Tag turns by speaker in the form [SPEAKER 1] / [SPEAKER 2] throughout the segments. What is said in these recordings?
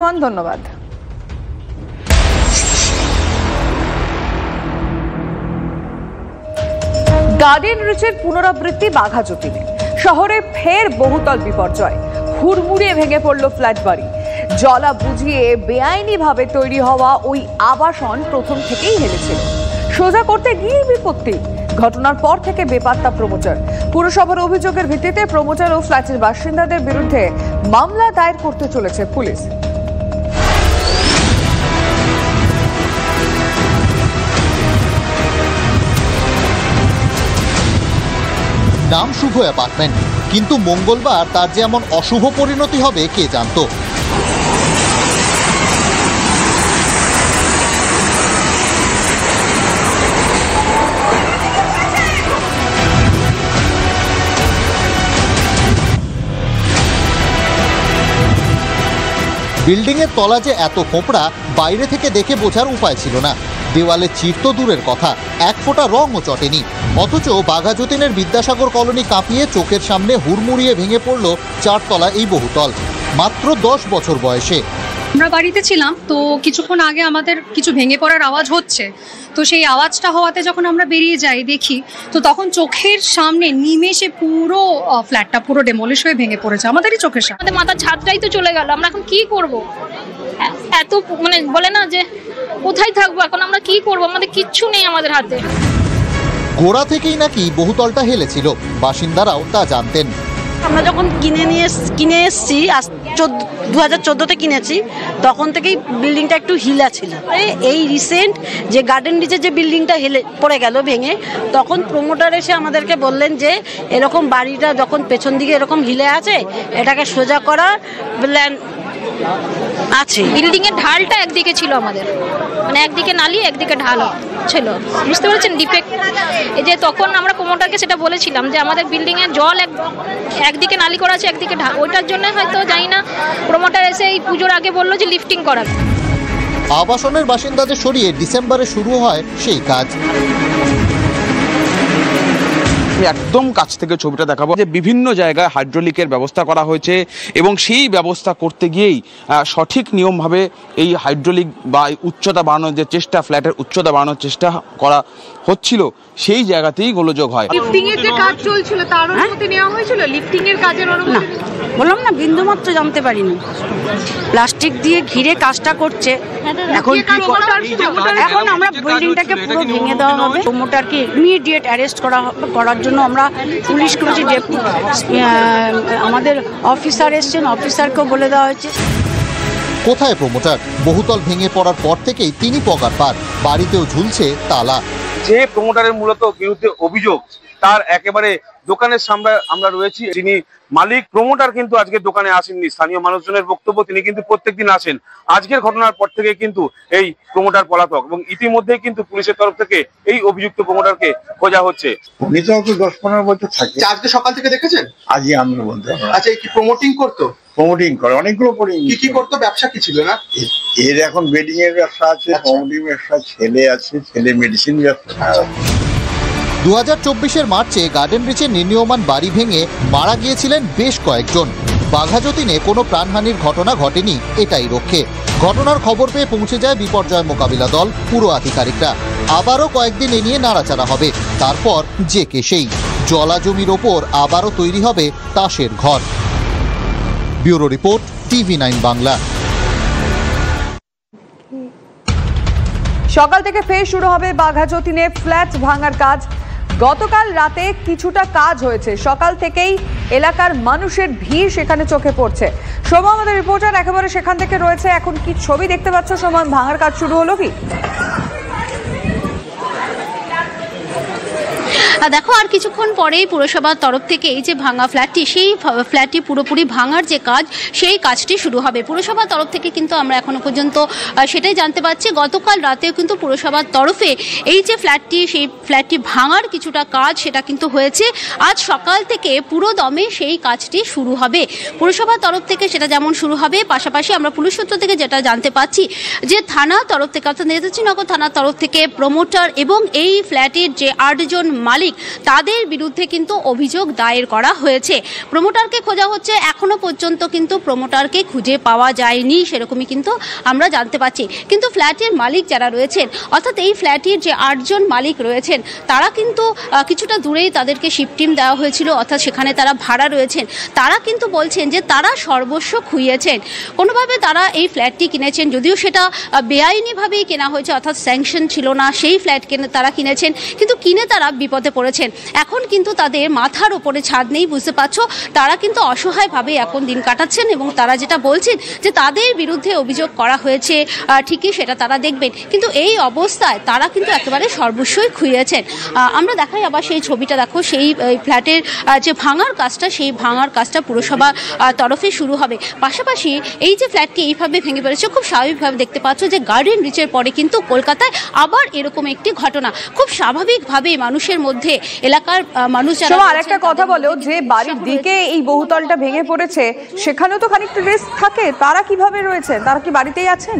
[SPEAKER 1] ধন্যবাদ। গার্ডেন রিচের পুনরাবৃত্তি বাঘাযতীনে। শহরে ফের বহুতল বিপর্যয়, হুড়মুড়িয়ে ভেঙে পড়ল ফ্ল্যাট বাড়ি। জলা বুঝিয়ে বেআইনিভাবে তৈরি হওয়া ওই আবাসন প্রথম থেকেই হেলেছিল। সোজা করতে গিয়ে বিপত্তি। ঘটনার পর থেকে বেপাত্তা প্রমোটার। পুরসভার অভিযোগের ভিত্তিতে প্রমোটার ও ফ্ল্যাটের বাসিন্দাদের বিরুদ্ধে মামলা দায়ের করতে চলেছে পুলিশ।
[SPEAKER 2] নাম শুভ অ্যাপার্টমেন্ট, কিন্তু মঙ্গলবার তার যে এমন অশুভ পরিণতি হবে কে জানতো। বিল্ডিং এর তলা যে এত খোঁপড়া বাইরে থেকে দেখে বোঝার উপায় ছিল না। দেওয়ালে চির তো দূরের কথা, এক ফোঁটা রঙও চটেনি। অথচ বাঘাযতীনের বিদ্যাসাগর কলোনি কাঁপিয়ে চোখের সামনে হুড়মুড়িয়ে ভেঙে পড়ল চারতলা এই বহুতল, মাত্র 10 বছর বয়সে।
[SPEAKER 3] আমরা বাড়িতে ছিলাম, তো কিছুক্ষণ আগে আমাদের কিছু ভেঙে পড়ার আওয়াজ হচ্ছে। তো সেই আওয়াজটা হওয়াতে যখন আমরা বেরিয়ে যাই দেখি, তো তখন চোখের সামনে নিমেষে পুরো ফ্ল্যাটটা পুরো ডেমলিশ হয়ে ভেঙে পড়েছে আমাদেরই চোখের সামনে।
[SPEAKER 4] আমাদের মাথার ছাদটাই তো চলে গেল, আমরা এখন কি করব? এত মানে বলে না যে কোথায় থাকবো এখন, আমরা কি করব? আমাদের কিচ্ছু নেই আমাদের হাতে।
[SPEAKER 2] গোড়া থেকেই নাকি বহুতলটা হেলেছিল, বাসিন্দারাও তা জানতেন।
[SPEAKER 5] আমরা যখন কিনে এসছি 2014-তে কিনেছি, তখন থেকেই বিল্ডিংটা একটু হিলা ছিল। এই রিসেন্ট যে গার্ডেন রিচের যে বিল্ডিংটা হেলে পড়ে গেল ভেঙে, তখন প্রমোটার এসে আমাদেরকে বললেন যে এরকম বাড়িটা যখন পেছন দিকে এরকম হিলে আছে, এটাকে সোজা করার প্ল্যান আছে।
[SPEAKER 4] বিল্ডিং এর ঢালটা একদিকে ছিল আমাদের, মানে একদিকে নালি একদিকে ঢাল ছিল, বুঝতে পেরেছেন ডিফেক্ট। এই যে তখন আমরা প্রমোটারকে সেটা বলেছিলাম যে আমাদের বিল্ডিং এর জল একদিকে নালি করা আছে একদিকে ঢাল, ওইটার জন্য হয়তো জানি না প্রমোটার এসে এই পুজোর আগে বললো যে লিফটিং করাবে।
[SPEAKER 2] আবাসনের বাসিন্দাদের সরিয়ে ডিসেম্বরে শুরু হয় সেই কাজ।
[SPEAKER 6] একদম কাছ থেকে ছবিটা দেখাবো যে বিভিন্ন জায়গায় হাইড্রোলিকের ব্যবস্থা করা হয়েছে এবং সেই ব্যবস্থা করতে গিয়েই সঠিক নিয়মভাবে এই হাইড্রোলিক বা উচ্চতা বাড়ানোর যে চেষ্টা, ফ্ল্যাটের উচ্চতা বাড়ানোর চেষ্টা করা হচ্ছিল, সেই জায়গাতেই গোলযোগ হয়।
[SPEAKER 1] লিফটিং এর যে কাজ চলছিল তার অনুমতি নেওয়া হয়েছিল? লিফটিং এর কাজের অনুমতি
[SPEAKER 5] বললাম না, বিন্দুমাত্র জানতে পারিনি। প্লাস্টিক দিয়ে ঘিরে কাজটা করছে। এখন আমরা বিল্ডিংটাকে পুরো ভেঙে দেওয়া হবে। প্রমোটারকে ইমিডিয়েট অ্যারেস্ট করার জন্য আমরা পুলিশ করেছি। আমাদের অফিসার এসছেন, অফিসারকেও বলে দেওয়া হয়েছে।
[SPEAKER 2] কোথায় প্রমোটার? বহুতল ভেঙে পড়ার পর থেকেই তিনি পগার পার, বাড়িতেও ঝুলছে তালা।
[SPEAKER 7] যে প্রমোটারের মূলত বিরুদ্ধে অভিযোগ, তার একেবারে দোকানের সামনে আমরা রয়েছি। যিনি মালিক, প্রমোটার কিন্তু আজকে দোকানে আসেননি। স্থানীয় মানুষজনের বক্তব্য তিনি কিন্তু প্রত্যেকদিন আসেন। আজকের ঘটনার পর থেকে কিন্তু এই প্রমোটার পলাতক এবং ইতিমধ্যে কিন্তু পুলিশের তরফ থেকে এই অভিযুক্ত প্রমোটারকে খোঁজা হচ্ছে।
[SPEAKER 8] উনি তো 10-15 বছর থাকে।
[SPEAKER 9] আজকে সকাল থেকে দেখেছেন?
[SPEAKER 8] আজই আমরা বলতে।
[SPEAKER 9] আচ্ছা, কি প্রমোটিং করতো?
[SPEAKER 8] প্রমোটিং করে, অনেকগুলো
[SPEAKER 9] কি করতো? ব্যবসা কি ছিল না?
[SPEAKER 8] এর এখন বেডিং এর ব্যবসা আছে, প্রমোটিং ব্যবসা, ছেলে আছে, ছেলে মেডিসিন ব্যবসা।
[SPEAKER 2] 2024-এর মার্চে গার্ডেন রিচের নির্মীয়মান বাড়ি ভেঙে মারা গিয়েছিলেন বেশ কয়েকজন। বাঘাযতীনে কোনো প্রাণহানির ঘটনা ঘটেনি, এটাই রক্ষে। ঘটনার খবর পেয়ে পৌঁছে যায় বিপর্যয় মোকাবিলা দল, পুর আধিকারিকরা। আবারও কয়েকদিন এ নিয়ে নাড়াচাড়া হবে, তারপর যে কেসেই জলা জমির ওপর আবারও তৈরি হবে তাসের ঘর। Bureau report, TV9 Bangla.
[SPEAKER 1] সকাল থেকে ফের শুরু হবে বাঘাযতীনে ফ্ল্যাট ভাঙার কাজ। গতকাল রাতে কিছুটা কাজ হয়েছে, সকাল থেকেই এলাকার মানুষের ভিড় সেখানে চোখে পড়ছে। সোমা আমাদের রিপোর্টার একেবারে সেখান থেকে রয়েছে। এখন কি ছবি দেখতে পাচ্ছ সোমা? ভাঙার কাজ শুরু হলো কি?
[SPEAKER 4] দেখো, আর কিছুক্ষণ পরেই পুরসভার তরফ থেকে এই যে ভাঙা ফ্ল্যাটটি, সেই ফ্ল্যাটটি পুরোপুরি ভাঙার যে কাজ, সেই কাজটি শুরু হবে পুরসভার তরফ থেকে। কিন্তু আমরা এখনো পর্যন্ত সেটাই জানতে পারছি। গতকাল রাতেও কিন্তু পুরসভার তরফে এই যে ফ্ল্যাটটি, সেই ফ্ল্যাটটি ভাঙার কিছুটা কাজ সেটা কিন্তু হয়েছে। আজ সকাল থেকে পুরো দমে সেই কাজটি শুরু হবে পুরসভার তরফ থেকে। সেটা যেমন শুরু হবে, পাশাপাশি আমরা পুলিশ সূত্র থেকে যেটা জানতে পাচ্ছি যে থানার তরফ থেকে, অর্থাৎ নেতাজি নগর থানার তরফ থেকে প্রমোটার এবং এই ফ্ল্যাটের যে 8 জন মালিক, মালিক তাদের বিরুদ্ধে কিন্তু অভিযোগ দায়ের করা হয়েছে। প্রমোটারকে খোঁজা হচ্ছে, এখনো পর্যন্ত কিন্তু প্রমোটারকে খুঁজে পাওয়া যায়নি সেরকমই কিন্তু আমরা জানতে পারছি। কিন্তু ফ্ল্যাটের মালিক যারা রয়েছেন, অর্থাৎ এই ফ্ল্যাটের যে 8 জন মালিক রয়েছেন, তারা কিন্তু কিছুটা দূরেই তাদেরকে শিফটিং দেওয়া হয়েছিল, অর্থাৎ সেখানে তারা ভাড়া রয়েছেন। তারা কিন্তু বলছেন যে তারা সর্বস্ব খুইয়েছেন, কোনোভাবে তারা এই ফ্ল্যাটটি কিনেছেন, যদিও সেটা বেআইনিভাবেই কেনা হয়েছে, অর্থাৎ স্যাংশন ছিল না, সেই ফ্ল্যাট তারা কিনেছেন, কিন্তু কিনে তারা বিপদে পড়েছেন। এখন কিন্তু তাদের মাথার উপরে ছাদ নেই, বুঝতে পারছো, তারা কিন্তু অসহায়ভাবে এখন দিন কাটাচ্ছেন এবং তারা যেটা বলছেন যে তাদের বিরুদ্ধে অভিযোগ করা হয়েছে, ঠিকই সেটা তারা দেখবেন, কিন্তু এই অবস্থায় তারা কিন্তু একেবারে সর্বস্বই খুইয়েছেন। আমরা দেখাই আবার সেই ছবিটা, দেখো সেই ফ্ল্যাটের যে ভাঙার কাজটা, সেই ভাঙার কাজটা পুরসভার তরফে শুরু হবে। পাশাপাশি এই যে ফ্ল্যাটটি এইভাবে ভেঙে পড়েছে, খুব স্বাভাবিকভাবে দেখতে পাচ্ছ যে গার্ডেন রিচের পরে কিন্তু কলকাতায় আবার এরকম একটি ঘটনা, খুব স্বাভাবিকভাবে মানুষের মধ্যে, এলাকার মানুষ যারা
[SPEAKER 1] আরেকটা কথা বলো, যে বাড়ির দিকে এই বহুতলটা ভেঙে পড়েছে সেখানেও তো খানিকটা রিস্ক থাকে, তারা কিভাবে রয়েছেন? তারা কি বাড়িতেই আছেন?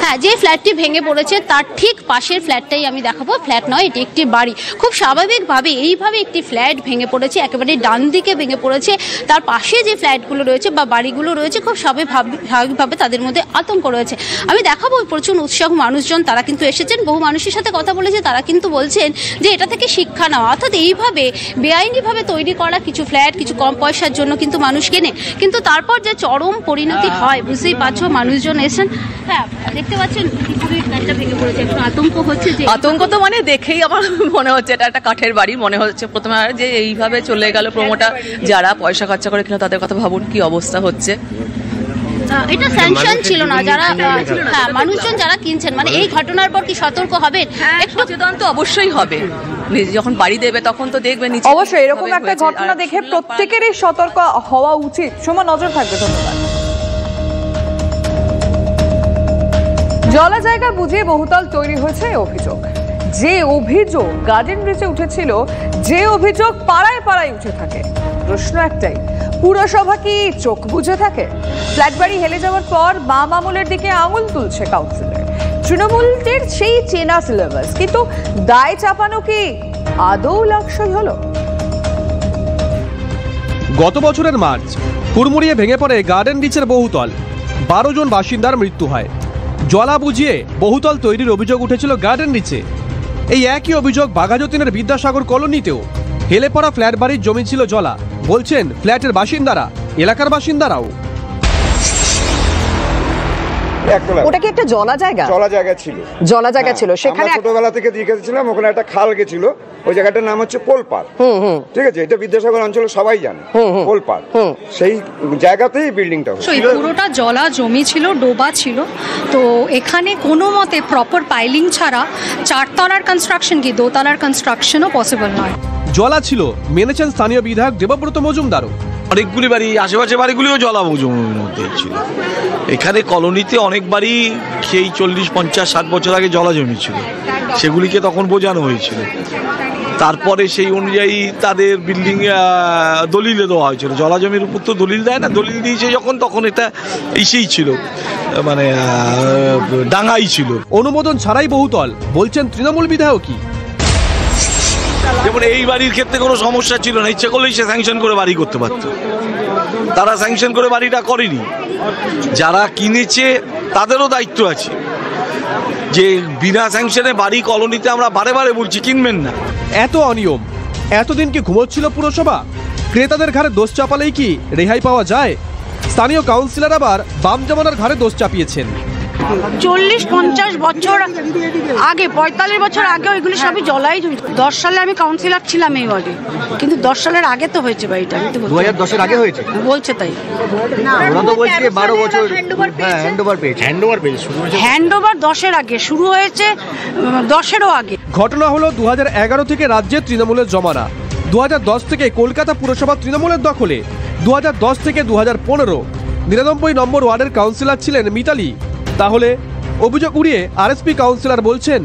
[SPEAKER 4] হ্যাঁ, যে ফ্ল্যাটটি ভেঙে পড়েছে তার ঠিক পাশের ফ্ল্যাটটাই আমি দেখাবো। ফ্ল্যাট নয়, এটি একটি বাড়ি। খুব স্বাভাবিকভাবে এইভাবে একটি ফ্ল্যাট ভেঙে পড়েছে, একেবারে ডান দিকে ভেঙে পড়েছে। তার পাশে যে ফ্ল্যাটগুলো রয়েছে বা বাড়িগুলো রয়েছে, খুব স্বাভাবিকভাবে তাদের মধ্যে আতঙ্ক রয়েছে। আমি দেখাবো প্রচুর উৎসাহ মানুষজন, তারা কিন্তু এসেছেন, বহু মানুষের সাথে কথা বলেছে, তারা কিন্তু বলছেন যে এটা থেকে শিক্ষা নেওয়া, অর্থাৎ এইভাবে বেআইনিভাবে তৈরি করা কিছু ফ্ল্যাট কিছু কম পয়সার জন্য কিন্তু মানুষ কেনে, কিন্তু তারপর যে চরম পরিণতি হয় বুঝতেই পারছো, মানুষজন এসেছেন। হ্যাঁ, দেখতে পাচ্ছেন ফ্ল্যাটটা ভেঙে পড়েছে, একটু আতঙ্ক হচ্ছে। যে
[SPEAKER 10] আতঙ্ক তো মানে দেখেই আমার মনে হচ্ছে এটা একটা কাঠের বাড়ি মনে হচ্ছে প্রথমে, যে এইভাবে চলে গেল প্রমোটার, যারা পয়সা খরচা করে কিনা তাদের কথা ভাবুন কি অবস্থা হচ্ছে।
[SPEAKER 4] এটা স্যাংশন ছিল না, যারা হ্যাঁ মানুষজন যারা কিনছেন, মানে এই ঘটনার পর কি সতর্ক হবেন?
[SPEAKER 10] একটু সচেতন তো অবশ্যই হবে, যখন বাড়ি দেবে তখন তো দেখবে নিচে।
[SPEAKER 1] অবশ্যই এরকম একটা ঘটনা দেখে প্রত্যেকেরই সতর্ক হওয়া উচিত। সময় নজর থাকবে। ধন্যবাদ। জলা জায়গা বুঝিয়ে বহুতল তৈরি হয়েছে অভিযোগ, যে অভিযোগ গার্ডেন রিচে উঠেছিল, যে অভিযোগ পাড়ায় পাড়ায় উঠে থাকে। প্রশ্ন একটাই, পুরসভা কি চোখ বুঝে থাকে? ফ্ল্যাট বাড়ি হেলে যাওয়ার পর বাম আমলের দিকে আঙুল তুলছে কাউন্সিলর। তৃণমূলের সেই চেনা সিলেবাস, কিন্তু দায় চাপানো কি আদৌ লাক্সই হলো?
[SPEAKER 11] গত বছরের মার্চ হুড়মুড়িয়ে ভেঙে পড়ে গার্ডেন রিচের বহুতল, 12 জন বাসিন্দার মৃত্যু হয়। জলা বুঝিয়ে বহুতল তৈরির অভিযোগ উঠেছিল গার্ডেন রিচে। এই একই অভিযোগ বাঘাযতীনের বিদ্যাসাগর কলোনিতেও। হেলে পড়া ফ্ল্যাট বাড়ির জমি ছিল জলা, বলছেন ফ্ল্যাটের বাসিন্দারা, এলাকার বাসিন্দারাও।
[SPEAKER 12] ওটা কি একটা জলা জায়গা?
[SPEAKER 13] জলা জায়গা ছিল,
[SPEAKER 12] জলা জায়গা ছিল। সেখানে
[SPEAKER 13] ছোটবেলা থেকে দেখেছিলাম, ওখানে একটা খাল গেছিল, ওই জায়গাটার নাম হচ্ছে পোলপাড়। ঠিক আছে, এটা বিদ্যাসাগর অঞ্চলে সবাই জানে পোলপাড়। সেই জায়গাতেই বিল্ডিংটা
[SPEAKER 3] পুরোটা জলা জমি ছিল, ডোবা ছিল। তো এখানে কোনো মতে প্রপার পাইলিং ছাড়া 4 তলার কনস্ট্রাকশন কি 2 তলার কনস্ট্রাকশনও পসিবল নয়।
[SPEAKER 11] জলা ছিল মেনেছেন স্থানীয় বিধায়ক দেবব্রত মজুমদারও।
[SPEAKER 14] অনেকগুলি বাড়ি, আশেপাশে বাড়িগুলিও জলা জমির মধ্যে ছিল। এখানে কলোনিতে অনেক বাড়ি সেই 40, 50, 60 বছর আগে জলা জমি ছিল, সেগুলিকে তখন বোঝানো হয়েছিল। তারপরে সেই অনুযায়ী তাদের বিল্ডিং দলিলে দেওয়া হয়েছিল। জলা জমির উপর তো দলিল দেয় না, দলিল দিয়েছে যখন, তখন এটা ইসেই ছিল, মানে ডাঙাই ছিল।
[SPEAKER 11] অনুমোদন ছাড়াই বহুতল, বলছেন তৃণমূল বিধায়কই।
[SPEAKER 14] যেমন এই বাড়ির ক্ষেত্রে কোনো সমস্যা ছিল না, ইচ্ছে করলেই সে স্যাংশন করে বাড়ি করতে পারত। তারা স্যাংশন করে বাড়িটা করেনি। যারা কিনেছে তাদেরও দায়িত্ব আছে, যে বিনা স্যাংশনে বাড়ি কলোনিতে আমরা বারে বারে বলছি কিনবেন না।
[SPEAKER 11] এত অনিয়ম, এতদিন কি ঘুমোচ্ছিল পুরসভা? ক্রেতাদের ঘাড়ে দোষ চাপালেই কি রেহাই পাওয়া যায়? স্থানীয় কাউন্সিলর আবার বাম জমানার ঘাড়ে দোষ চাপিয়েছেন।
[SPEAKER 5] 40-50 বছর আগে, 45 বছর আগে ওইগুলি সবই জলাই। 10 সালে আমি কাউন্সিলর ছিলাম এই ওয়ার্ডে, কিন্তু 10 সালের আগে তো হয়েছে বাড়িটা।
[SPEAKER 12] 2010-এর আগে হয়েছে
[SPEAKER 5] বলছে, তাই
[SPEAKER 12] ওরা তো বলছে 12 বছর হ্যান্ডওভার পেয়েছে।
[SPEAKER 5] হ্যান্ডওভার 10-এর আগে শুরু হয়েছে, 10-এরও আগে।
[SPEAKER 11] ঘটনা হলো 2011 থেকে রাজ্যে তৃণমূলের জমানা, 2010 থেকে কলকাতা পুরসভা তৃণমূলের দখলে, 2010 থেকে 2015 99 নম্বর ওয়ার্ডের কাউন্সিলর ছিলেন মিতালি। তাহলে অভিযোগ উড়িয়ে আরএসপি কাউন্সিলর বলছেন,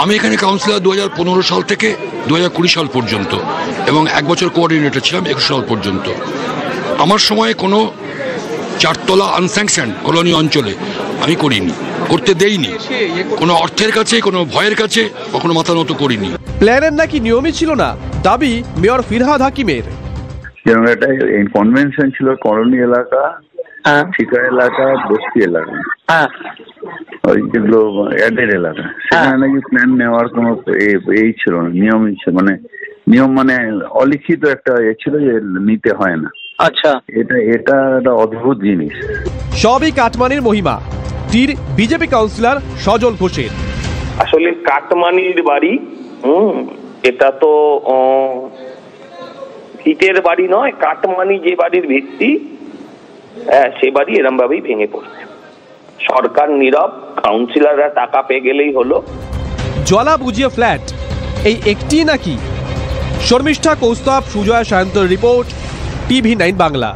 [SPEAKER 15] আমি এখানে কাউন্সিলর 2015 সাল থেকে 2020 সাল পর্যন্ত, এবং 1 বছর কোঅর্ডিনেটর ছিলাম 21 সাল পর্যন্ত। আমার সময়ে কোনো 4 তলা আনস্যাংশন কলোনি অঞ্চলে আমি করিনি। করতে দেইনি, কোনো অর্থের কাছে কোনো ভয়ের কাছে কখনো মাথা নত করিনি।
[SPEAKER 11] প্ল্যানের নাকি নিয়মই ছিল না, দাবি মেয়র ফিরহাদ হাকিমের।
[SPEAKER 8] যেমন একটা কনভেনশন ছিল কলোনি এলাকা, ঠিকা এলাকা, বস্তি এলাকা, ওই যেগুলো অ্যাডের এলাকা, সেখানে নাকি প্ল্যান নেওয়ার কোনো এই ছিল না, নিয়মই ছিল, মানে নিয়ম মানে অলিখিত একটা ছিল যে নিতে হয় না।
[SPEAKER 12] আচ্ছা,
[SPEAKER 8] এটা একটা অদ্ভুত জিনিস।
[SPEAKER 11] সবই কাটমানির মহিমা, তীর বিজেপি কাউন্সিলর সজল ঘোষের।
[SPEAKER 16] আসলে কাটমানির বাড়ি, এটা তো ইটের বাড়ি নয়, কাটমানি যে বাড়ির ভিত্তি, সে বাড়ি এরম ভাবেই ভেঙে পড়ছে। সরকার নীরব, কাউন্সিলররা টাকা পেয়ে গেলেই হলো।
[SPEAKER 11] জলা বুঝিয়ে ফ্ল্যাট এই একটি নাকি? শর্মিষ্ঠা কৌস্তব, সুজয় সায়ন্তর রিপোর্ট, TV9 বাংলা।